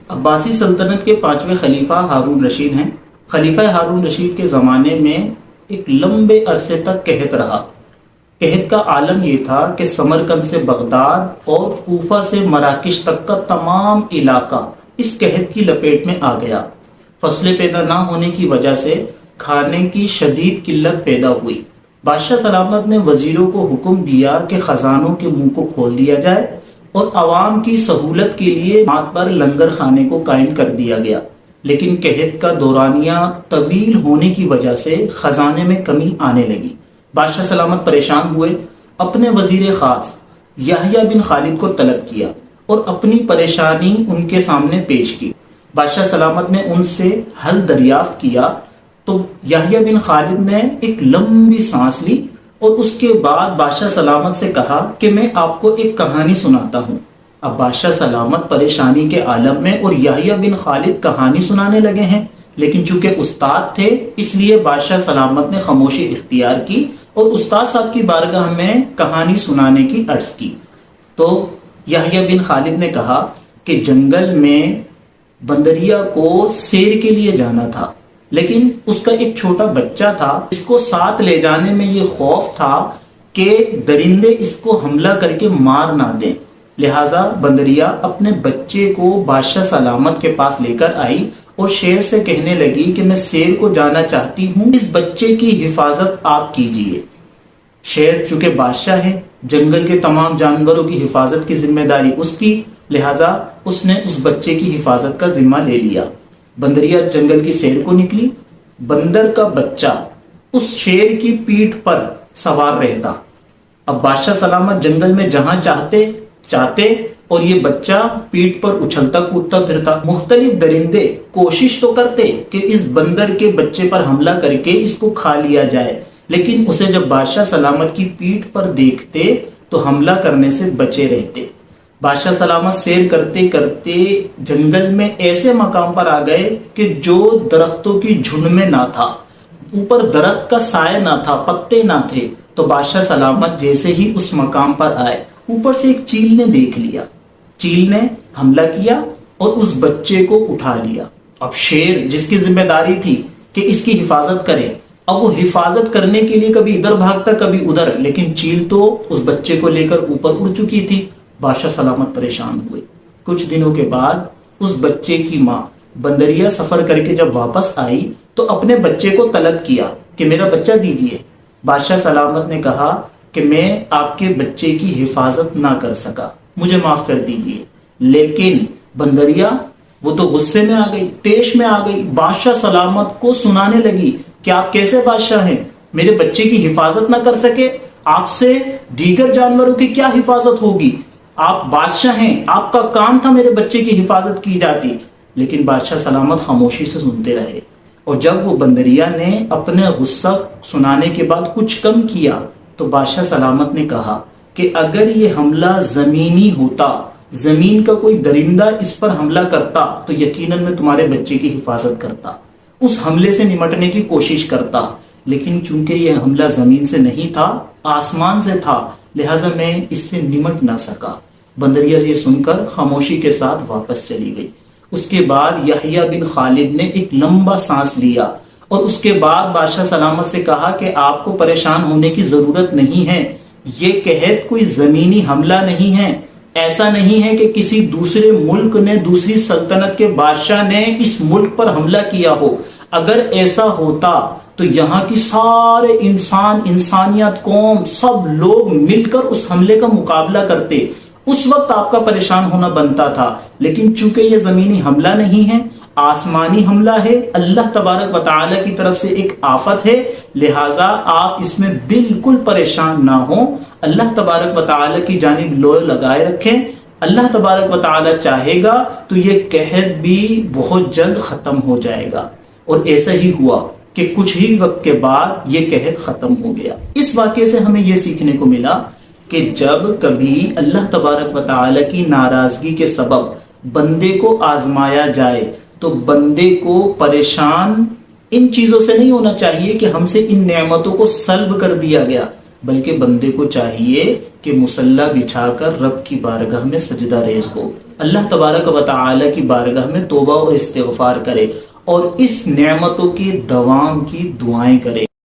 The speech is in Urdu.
عباسی سلطنت کے 5ویں خلیفہ ہارون رشید ہیں۔ خلیفہ ہارون رشید کے زمانے میں ایک لمبے عرصے تک قحط رہا۔ قحط کا عالم یہ تھا کہ سمرقند سے بغداد اور کوفہ سے مراکش تک کا تمام علاقہ اس قحط کی لپیٹ میں آ گیا۔ فصلیں پیدا نہ ہونے کی وجہ سے کھانے کی شدید قلت پیدا ہوئی۔ بادشاہ سلامت نے وزیروں کو حکم دیا کہ خزانوں کے منہ کو کھول دیا جائے اور عوام کی سہولت کے لیے مات پر لنگر خانے کو قائم کر دیا گیا، لیکن قحط کا دورانیہ طویل ہونے کی وجہ سے خزانے میں کمی آنے لگی۔ بادشاہ سلامت پریشان ہوئے، اپنے وزیر خاص یحییٰ بن خالد کو طلب کیا اور اپنی پریشانی ان کے سامنے پیش کی۔ بادشاہ سلامت نے ان سے حل دریافت کیا تو یحییٰ بن خالد نے ایک لمبی سانس لی اور اس کے بعد بادشاہ سلامت سے کہا کہ میں آپ کو ایک کہانی سناتا ہوں۔ اب بادشاہ سلامت پریشانی کے عالم میں اور یحییٰ بن خالد کہانی سنانے لگے ہیں، لیکن چونکہ استاد تھے اس لیے بادشاہ سلامت نے خاموشی اختیار کی اور استاد صاحب کی بارگاہ میں کہانی سنانے کی عرض کی۔ تو یحییٰ بن خالد نے کہا کہ جنگل میں بندریا کو سیر کے لیے جانا تھا، لیکن اس کا ایک چھوٹا بچہ تھا، اس کو ساتھ لے جانے میں یہ خوف تھا کہ درندے اس کو حملہ کر کے مار نہ دیں، لہٰذا بندریا اپنے بچے کو بادشاہ سلامت کے پاس لے کر آئی اور شیر سے کہنے لگی کہ میں سیر کو جانا چاہتی ہوں، اس بچے کی حفاظت آپ کیجئے۔ شیر چونکہ بادشاہ ہے، جنگل کے تمام جانوروں کی حفاظت کی ذمہ داری اس کی، لہٰذا اس نے اس بچے کی حفاظت کا ذمہ لے لیا۔ بندریا جنگل کی سیر کو نکلی، بندر کا بچہ اس شیر کی پیٹھ پر سوار رہتا۔ اب بادشاہ سلامت جنگل میں جہاں چاہتے اور یہ بچہ پیٹھ پر اچھلتا کودتا پھرتا۔ مختلف درندے کوشش تو کرتے کہ اس بندر کے بچے پر حملہ کر کے اس کو کھا لیا جائے، لیکن اسے جب بادشاہ سلامت کی پیٹھ پر دیکھتے تو حملہ کرنے سے بچے رہتے۔ بادشاہ سلامت سیر کرتے کرتے جنگل میں ایسے مقام پر آ گئے کہ جو درختوں کی جھنڈ میں نہ تھا، اوپر درخت کا سایہ نہ تھا، پتے نہ تھے۔ تو بادشاہ سلامت جیسے ہی اس مقام پر آئے، اوپر سے ایک چیل نے دیکھ لیا، چیل نے حملہ کیا اور اس بچے کو اٹھا لیا۔ اب شیر جس کی ذمہ داری تھی کہ اس کی حفاظت کرے، اب وہ حفاظت کرنے کے لیے کبھی ادھر بھاگتا کبھی ادھر، لیکن چیل تو اس بچے کو لے کر اوپر اڑ چکی تھی۔ بادشاہ سلامت پریشان ہوئے۔ کچھ دنوں کے بعد اس بچے کی ماں بندریا سفر کر کے جب واپس آئی تو اپنے بچے کو طلب کیا کہ میرا بچہ دیجیے۔ بادشاہ سلامت نے کہا کہ میں آپ کے بچے کی حفاظت نہ کر سکا، مجھے معاف کر دیجیے۔ لیکن بندریا وہ تو غصے میں آ گئی، طیش میں آ گئی، بادشاہ سلامت کو سنانے لگی کہ آپ کیسے بادشاہ ہیں، میرے بچے کی حفاظت نہ کر سکے، آپ سے دیگر جانوروں کی کیا حفاظت ہوگی، آپ بادشاہ ہیں، آپ کا کام تھا میرے بچے کی حفاظت کی جاتی۔ لیکن بادشاہ سلامت خاموشی سے سنتے رہے، اور جب وہ بندریا نے اپنے غصہ سنانے کے بعد کچھ کم کیا تو بادشاہ سلامت نے کہا کہ اگر یہ حملہ زمینی ہوتا، زمین کا کوئی درندہ اس پر حملہ کرتا تو یقیناً میں تمہارے بچے کی حفاظت کرتا، اس حملے سے نمٹنے کی کوشش کرتا، لیکن چونکہ یہ حملہ زمین سے نہیں تھا، آسمان سے تھا، لہٰذا میں اس سے نمٹ نہ سکا۔ بندریا یہ سن کر خاموشی کے ساتھ واپس چلی گئی۔ اس کے بعد یحییٰ بن خالد نے ایک لمبا سانس لیا اور اس کے بعد بادشاہ سلامت سے کہا کہ آپ کو پریشان ہونے کی ضرورت نہیں ہے، یہ قحط کوئی زمینی حملہ نہیں ہے، ایسا نہیں ہے کہ کسی دوسرے ملک نے، دوسری سلطنت کے بادشاہ نے اس ملک پر حملہ کیا ہو۔ اگر ایسا ہوتا تو یہاں کی سارے انسان، انسانیت، قوم، سب لوگ مل کر اس حملے کا مقابلہ کرتے، اس وقت آپ کا پریشان ہونا بنتا تھا۔ لیکن چونکہ یہ زمینی حملہ نہیں ہے، آسمانی حملہ ہے، اللہ تبارک و تعالی کی طرف سے ایک آفت ہے، لہٰذا آپ اس میں بالکل پریشان نہ ہوں، اللہ تبارک و تعالی کی جانب لو لگائے رکھیں، اللہ تبارک و تعالی چاہے گا تو یہ قحط بھی بہت جلد ختم ہو جائے گا۔ اور ایسا ہی ہوا کہ کچھ ہی وقت کے بعد یہ قحط ختم ہو گیا۔ اس واقعے سے ہمیں یہ سیکھنے کو ملا کہ جب کبھی اللہ تبارک و تعالی کی ناراضگی کے سبب بندے کو آزمایا جائے تو بندے کو پریشان ان چیزوں سے نہیں ہونا چاہیے کہ ہم سے ان نعمتوں کو سلب کر دیا گیا، بلکہ بندے کو چاہیے کہ مسلح بچھا کر رب کی بارگاہ میں سجدہ ریز ہو، اللہ تبارک و تعالی کی بارگاہ میں توبہ و استغفار کرے اور اس نعمتوں کے دوام کی دعائیں کرے۔